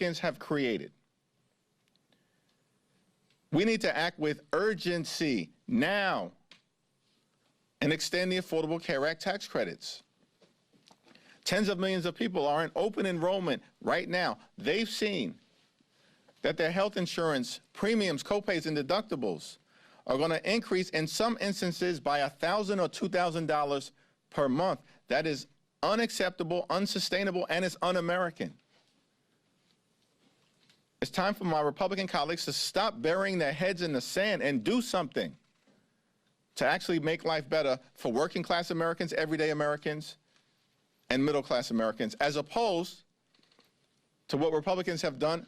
Republicans have created. We need to act with urgency now and extend the Affordable Care Act tax credits. Tens of millions of people are in open enrollment right now. They've seen that their health insurance premiums, copays, and deductibles are going to increase in some instances by $1,000 or $2,000 per month. That is unacceptable, unsustainable, and it's un-American. It's time for my Republican colleagues to stop burying their heads in the sand and do something to actually make life better for working class Americans, everyday Americans, and middle class Americans, as opposed to what Republicans have done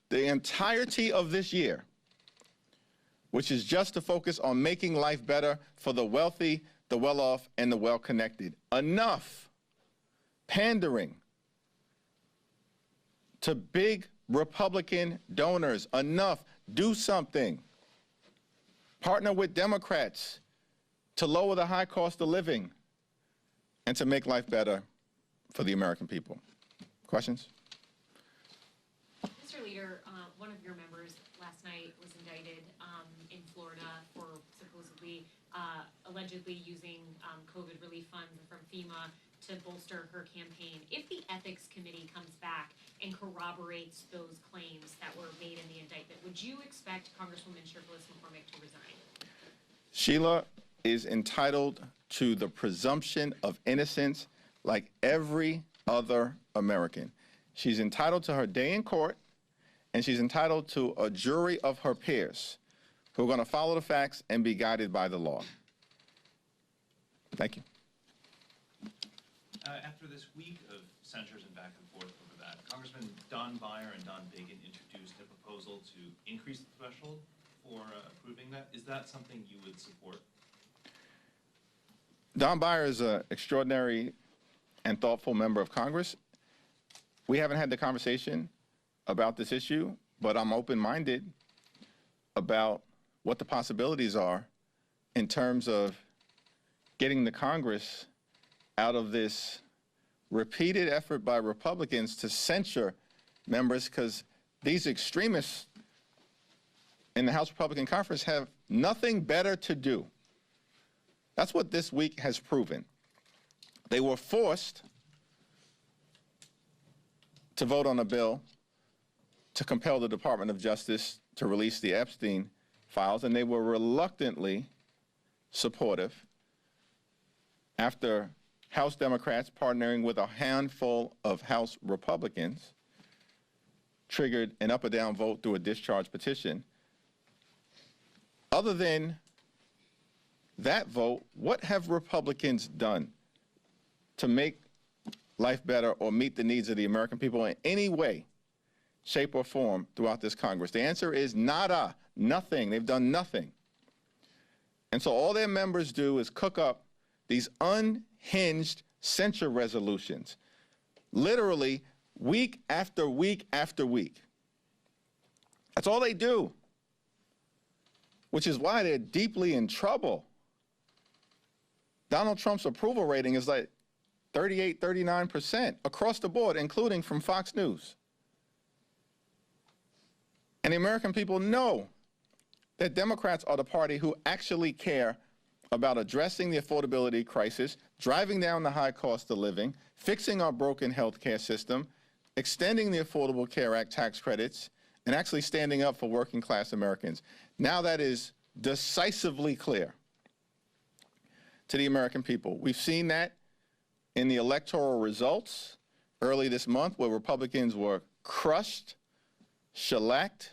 the entirety of this year, which is just to focus on making life better for the wealthy, the well-off, and the well-connected. Enough pandering to big Republican donors. Enough. Do something. Partner with Democrats to lower the high cost of living and to make life better for the American people. Questions? Mr. Leader, one of your members last night was indicted in Florida for supposedly, allegedly using COVID relief funds from FEMA to bolster her campaign. If the Ethics Committee comes back and corroborates those claims that were made in the indictment, would you expect Congresswoman McCormick to resign? Sheila is entitled to the presumption of innocence like every other American. She's entitled to her day in court, and she's entitled to a jury of her peers who are going to follow the facts and be guided by the law. Thank you. After this week of censures and back and forth over that, Congressman Don Beyer and Don Bagan introduced a proposal to increase the threshold for approving that. Is that something you would support? Don Beyer is an extraordinary and thoughtful member of Congress. We haven't had the conversation about this issue, but I'm open-minded about what the possibilities are in terms of getting the Congress out of this repeated effort by Republicans to censure members, because these extremists in the House Republican Conference have nothing better to do. That's what this week has proven. They were forced to vote on a bill to compel the Department of Justice to release the Epstein files, and they were reluctantly supportive after House Democrats partnering with a handful of House Republicans triggered an up or down vote through a discharge petition. Other than that vote, what have Republicans done to make life better or meet the needs of the American people in any way, shape, or form throughout this Congress? The answer is nada, nothing. They've done nothing. And so all their members do is cook up these unhinged censure resolutions, literally week after week after week. That's all they do, which is why they're deeply in trouble. Donald Trump's approval rating is like 38, 39% across the board, including from Fox News. And the American people know that Democrats are the party who actually care about addressing the affordability crisis, driving down the high cost of living, fixing our broken health care system, extending the Affordable Care Act tax credits, and actually standing up for working class Americans. Now that is decisively clear to the American people. We've seen that in the electoral results early this month, where Republicans were crushed, shellacked,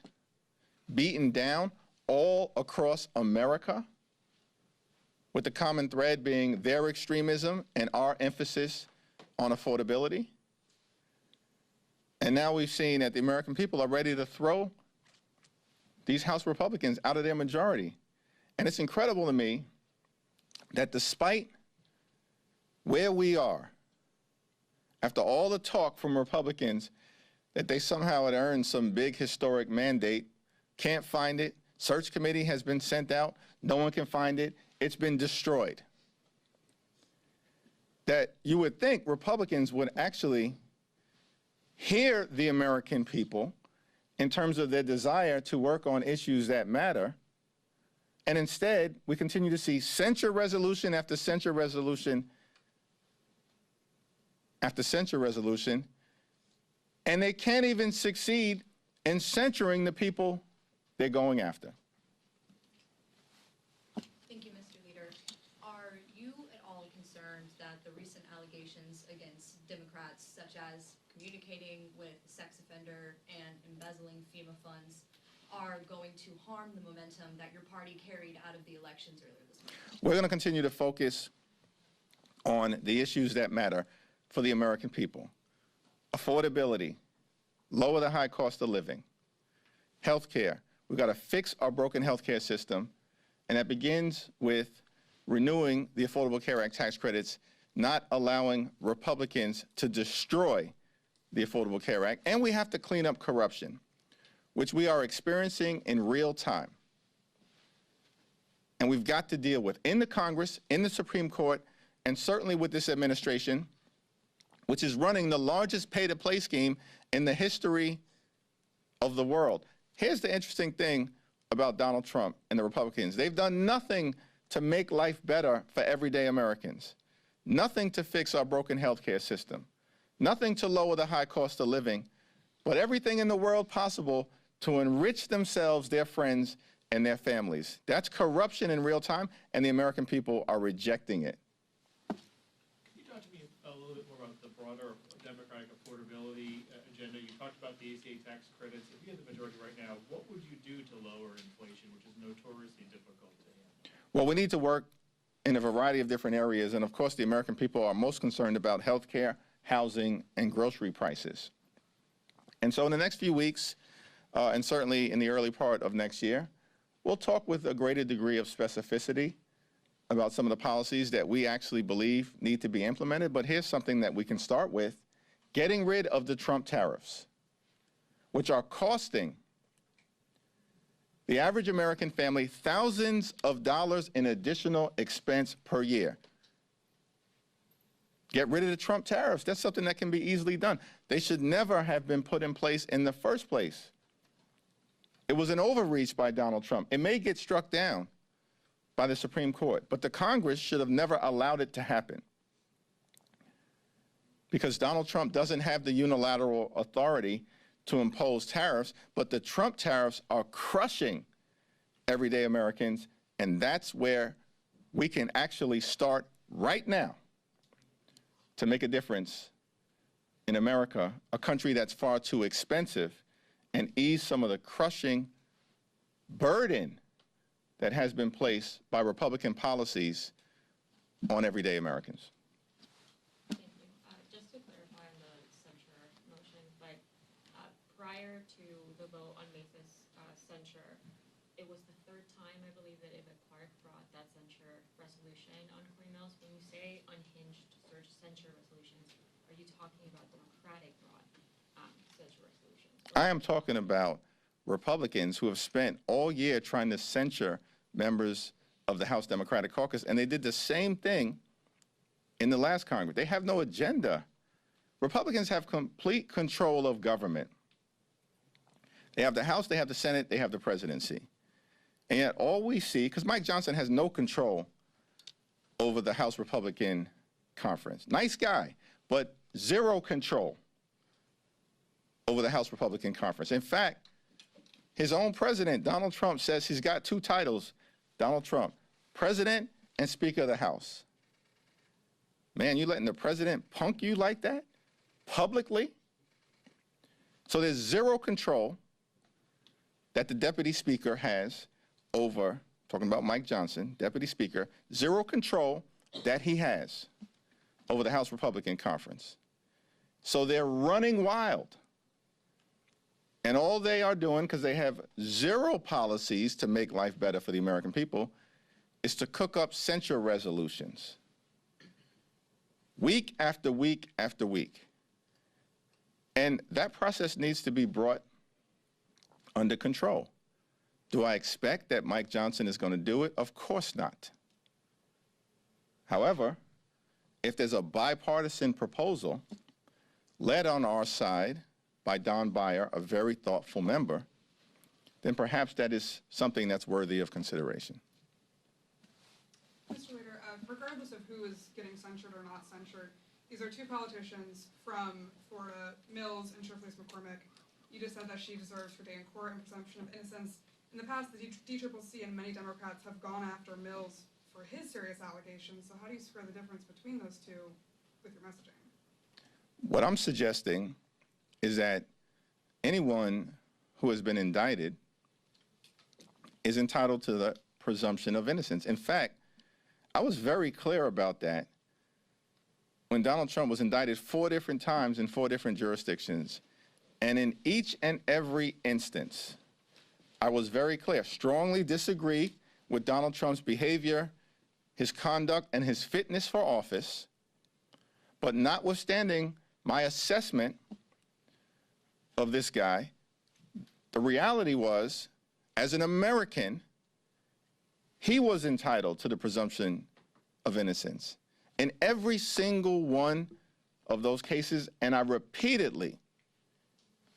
beaten down all across America, with the common thread being their extremism and our emphasis on affordability. And now we've seen that the American people are ready to throw these House Republicans out of their majority. And it's incredible to me that despite where we are, after all the talk from Republicans that they somehow had earned some big historic mandate, can't find it, search committee has been sent out, no one can find it, it's been destroyed. That you would think Republicans would actually hear the American people in terms of their desire to work on issues that matter. And instead, we continue to see censure resolution after censure resolution after censure resolution, and they can't even succeed in censuring the people they're going after. Thank you, Mr. Leader. Are you at all concerned that the recent allegations against Democrats, such as communicating with a sex offender and embezzling FEMA funds, are going to harm the momentum that your party carried out of the elections earlier this month? We're going to continue to focus on the issues that matter for the American people. Affordability, lower the high cost of living, health care. We've got to fix our broken health care system, and that begins with renewing the Affordable Care Act tax credits, not allowing Republicans to destroy the Affordable Care Act. And we have to clean up corruption, which we are experiencing in real time. And we've got to deal with in the Congress, in the Supreme Court, and certainly with this administration, which is running the largest pay-to-play scheme in the history of the world. Here's the interesting thing about Donald Trump and the Republicans. They've done nothing to make life better for everyday Americans, nothing to fix our broken health care system, nothing to lower the high cost of living, but everything in the world possible to enrich themselves, their friends, and their families. That's corruption in real time, and the American people are rejecting it. Can you talk to me a little bit more about the broader Democratic affordability agenda? You talked about the ACA tax credits. If you had the majority right now, what would you do to lower inflation, which is notoriously difficult to handle? Well, we need to work in a variety of different areas, and of course the American people are most concerned about health care, housing, and grocery prices. And so in the next few weeks, and certainly in the early part of next year, we'll talk with a greater degree of specificity about some of the policies that we actually believe need to be implemented. But here's something that we can start with: getting rid of the Trump tariffs, which are costing the average American family thousands of dollars in additional expense per year. Get rid of the Trump tariffs. That's something that can be easily done. They should never have been put in place in the first place. It was an overreach by Donald Trump. It may get struck down by the Supreme Court, but the Congress should have never allowed it to happen, because Donald Trump doesn't have the unilateral authority to impose tariffs, but the Trump tariffs are crushing everyday Americans, and that's where we can actually start right now to make a difference in America, a country that's far too expensive, and ease some of the crushing burden that has been placed by Republican policies on everyday Americans. Thank you. Just to clarify on the censure motion, but prior to the vote on Mathis censure, it was the third time, I believe, that Eva Clark brought that censure resolution on Corey Mills. When you say unhinged censure resolutions, are you talking about Democratic brought censure resolutions? I am talking about Republicans who have spent all year trying to censure members of the House Democratic Caucus, and they did the same thing in the last Congress. They have no agenda. Republicans have complete control of government. They have the House, they have the Senate, they have the presidency. And yet all we see, because Mike Johnson has no control over the House Republican Conference. Nice guy, but zero control over the House Republican Conference. In fact, his own president, Donald Trump, says he's got two titles, Donald Trump, President and Speaker of the House. Man, you letting the president punk you like that publicly? So there's zero control that the deputy speaker has over, talking about Mike Johnson, deputy speaker, zero control that he has over the House Republican Conference. So they're running wild. And all they are doing, because they have zero policies to make life better for the American people, is to cook up censure resolutions. Week after week after week. And that process needs to be brought under control. Do I expect that Mike Johnson is going to do it? Of course not. However, if there's a bipartisan proposal led on our side by Don Beyer, a very thoughtful member, then perhaps that is something that's worthy of consideration. Mr. Leader, regardless of who is getting censured or not censured, these are two politicians from Florida, Mills and Shirley McCormick. You just said that she deserves her day in court and presumption of innocence. In the past, the DCCC and many Democrats have gone after Mills for his serious allegations. So how do you square the difference between those two with your messaging? What I'm suggesting is that anyone who has been indicted is entitled to the presumption of innocence. In fact, I was very clear about that when Donald Trump was indicted 4 different times in 4 different jurisdictions. And in each and every instance, I was very clear, strongly disagree with Donald Trump's behavior, his conduct, and his fitness for office, but notwithstanding my assessment of this guy, the reality was, as an American, he was entitled to the presumption of innocence in every single one of those cases, and I repeatedly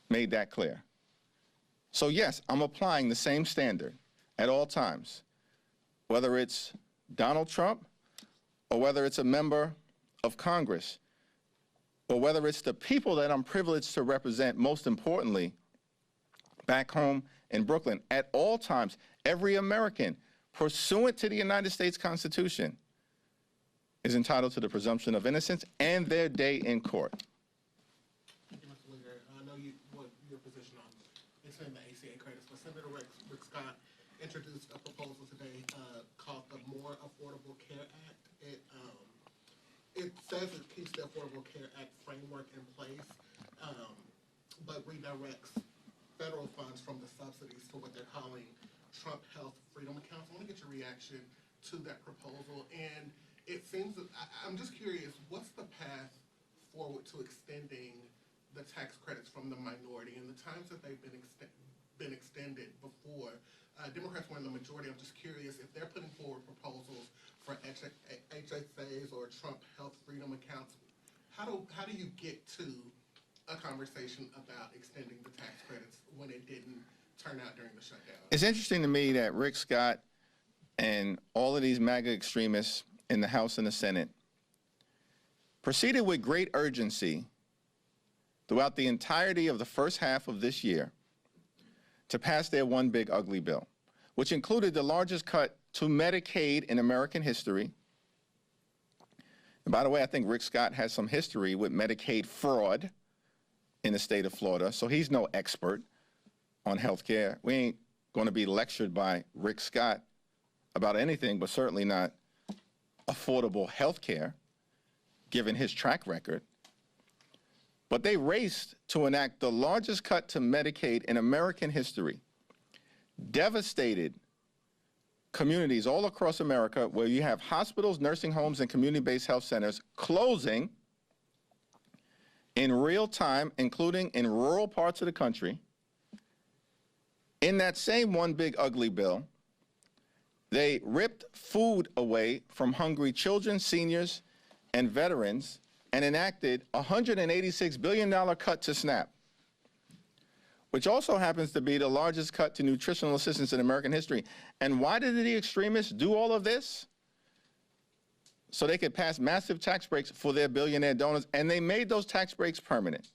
made that clear. So yes, I'm applying the same standard at all times, whether it's Donald Trump or whether it's a member of Congress or whether it's the people that I'm privileged to represent, most importantly, back home in Brooklyn. At all times, every American, pursuant to the United States Constitution, is entitled to the presumption of innocence and their day in court. Thank you, Mr. Leader. I know what your position on extending the ACA credits, but Senator Rick Scott introduced a proposal today called the More Affordable Care Act. It says it keeps the Affordable Care Act framework in place, but redirects federal funds from the subsidies to what they're calling Trump Health Freedom Accounts. I want to get your reaction to that proposal. And it seems that, I'm just curious, what's the path forward to extending the tax credits from the minority? And the times that they've been extended before, Democrats were in the majority. I'm just curious if they're putting forward proposals for HSAs or Trump Health Freedom Accounts. How do you get to a conversation about extending the tax credits when it didn't turn out during the shutdown? It's interesting to me that Rick Scott and all of these MAGA extremists in the House and the Senate proceeded with great urgency throughout the entirety of the first half of this year to pass their one big ugly bill, which included the largest cut to Medicaid in American history. And by the way, I think Rick Scott has some history with Medicaid fraud in the state of Florida, so he's no expert on health care. We ain't going to be lectured by Rick Scott about anything, but certainly not affordable health care, given his track record. But they raced to enact the largest cut to Medicaid in American history, devastated communities all across America where you have hospitals, nursing homes, and community-based health centers closing in real time, including in rural parts of the country. In that same one big ugly bill, they ripped food away from hungry children, seniors, and veterans and enacted a $186 billion cut to SNAP, which also happens to be the largest cut to nutritional assistance in American history. And why did the extremists do all of this? So they could pass massive tax breaks for their billionaire donors, and they made those tax breaks permanent.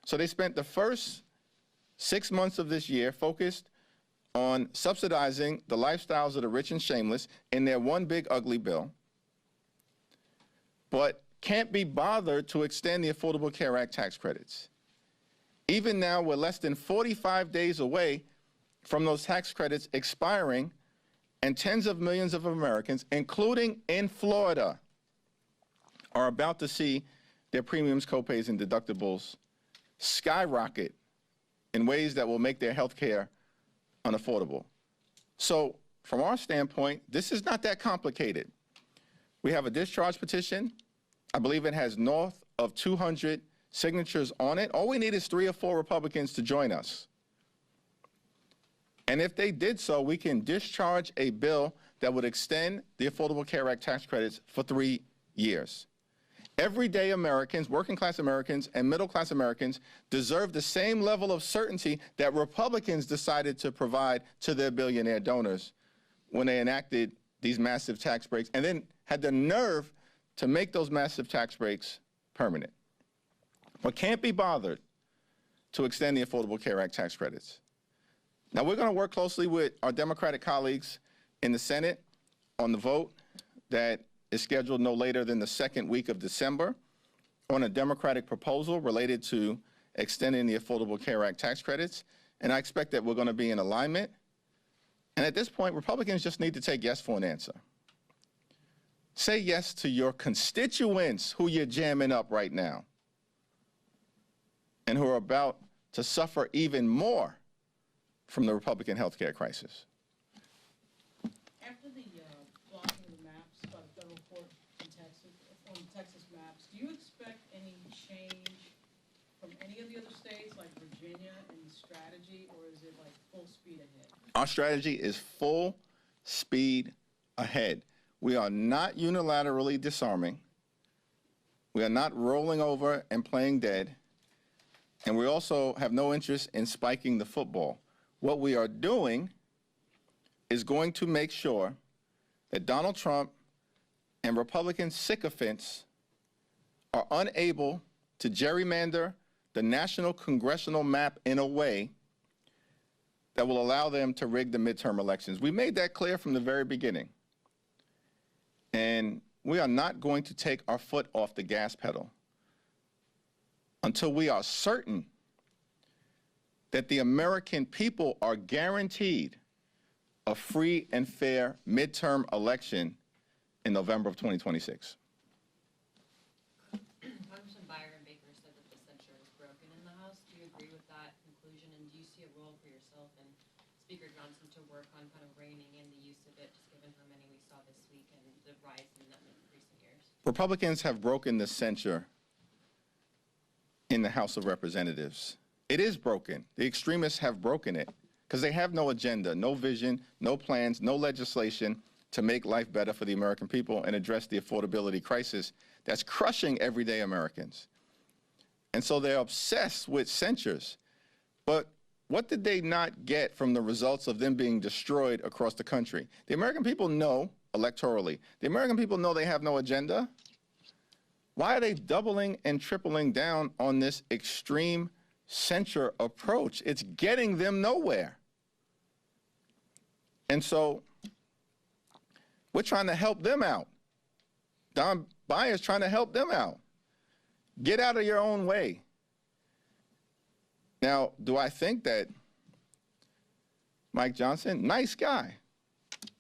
So they spent the first 6 months of this year focused on subsidizing the lifestyles of the rich and shameless in their one big ugly bill, but can't be bothered to extend the Affordable Care Act tax credits. Even now, we're less than 45 days away from those tax credits expiring, and tens of millions of Americans, including in Florida, are about to see their premiums, copays, and deductibles skyrocket in ways that will make their health care unaffordable. So from our standpoint, this is not that complicated. We have a discharge petition. I believe it has north of 200 signatures on it. All we need is 3 or 4 Republicans to join us. And if they did so, we can discharge a bill that would extend the Affordable Care Act tax credits for 3 years. Everyday Americans, working class Americans, and middle class Americans deserve the same level of certainty that Republicans decided to provide to their billionaire donors when they enacted these massive tax breaks and then had the nerve to make those massive tax breaks permanent. But can't be bothered to extend the Affordable Care Act tax credits. Now, we're going to work closely with our Democratic colleagues in the Senate on the vote that is scheduled no later than the second week of December on a Democratic proposal related to extending the Affordable Care Act tax credits. And I expect that we're going to be in alignment. And at this point, Republicans just need to take yes for an answer. Say yes to your constituents who you're jamming up right now and who are about to suffer even more from the Republican health care crisis. After the blocking of the maps by the federal court in Texas, on the Texas maps, do you expect any change from any of the other states, like Virginia, in the strategy, or is it like full speed ahead? Our strategy is full speed ahead. We are not unilaterally disarming. We are not rolling over and playing dead. And we also have no interest in spiking the football. What we are doing is going to make sure that Donald Trump and Republican sycophants are unable to gerrymander the national congressional map in a way that will allow them to rig the midterm elections. We made that clear from the very beginning. And we are not going to take our foot off the gas pedal until we are certain that the American people are guaranteed a free and fair midterm election in November of 2026. Congressman Byron Baker said that the censure was broken in the House. Do you agree with that conclusion? And do you see a role for yourself and Speaker Johnson to work on kind of reining in the use of it, just given how many we saw this week and the rise in them in recent years? Republicans have broken the censure in the House of Representatives. It is broken. The extremists have broken it because they have no agenda, no vision, no plans, no legislation to make life better for the American people and address the affordability crisis that's crushing everyday Americans. And so they're obsessed with censures. But what did they not get from the results of them being destroyed across the country? The American people know, electorally, the American people know they have no agenda. Why are they doubling and tripling down on this extreme censure approach? It's getting them nowhere. And so we're trying to help them out. Don Byer's trying to help them out. Get out of your own way. Now, do I think that Mike Johnson, nice guy,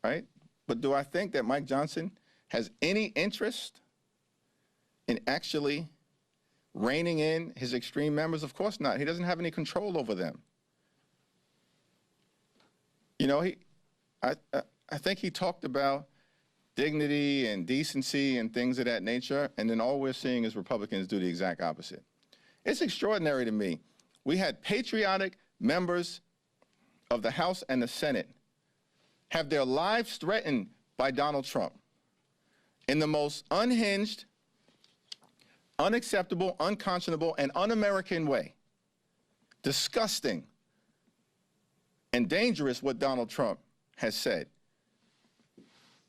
right? But do I think that Mike Johnson has any interest in actually reining in his extreme members? Of course not. He doesn't have any control over them. You know, I think he talked about dignity and decency and things of that nature, and then all we're seeing is Republicans do the exact opposite. It's extraordinary to me. We had patriotic members of the House and the Senate have their lives threatened by Donald Trump in the most unhinged, unacceptable, unconscionable, and un-American way. Disgusting and dangerous what Donald Trump has said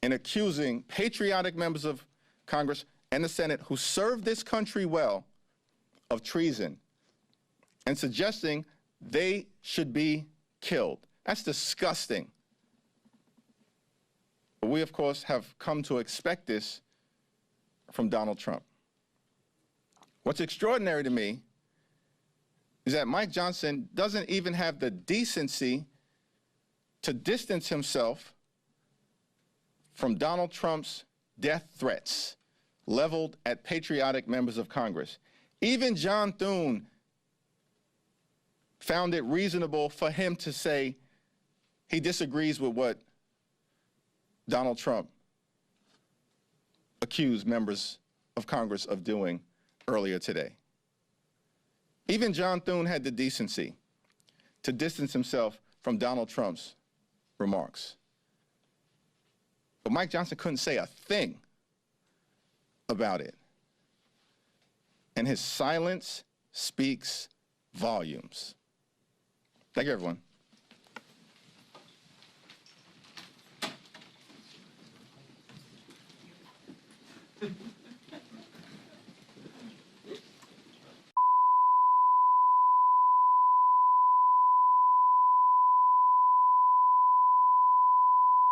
in accusing patriotic members of Congress and the Senate who served this country well of treason and suggesting they should be killed. That's disgusting. But we, of course, have come to expect this from Donald Trump. What's extraordinary to me is that Mike Johnson doesn't even have the decency to distance himself from Donald Trump's death threats leveled at patriotic members of Congress. Even John Thune found it reasonable for him to say he disagrees with what Donald Trump accused members of Congress of doing earlier today. Even John Thune had the decency to distance himself from Donald Trump's remarks. But Mike Johnson couldn't say a thing about it. and his silence speaks volumes. Thank you, everyone.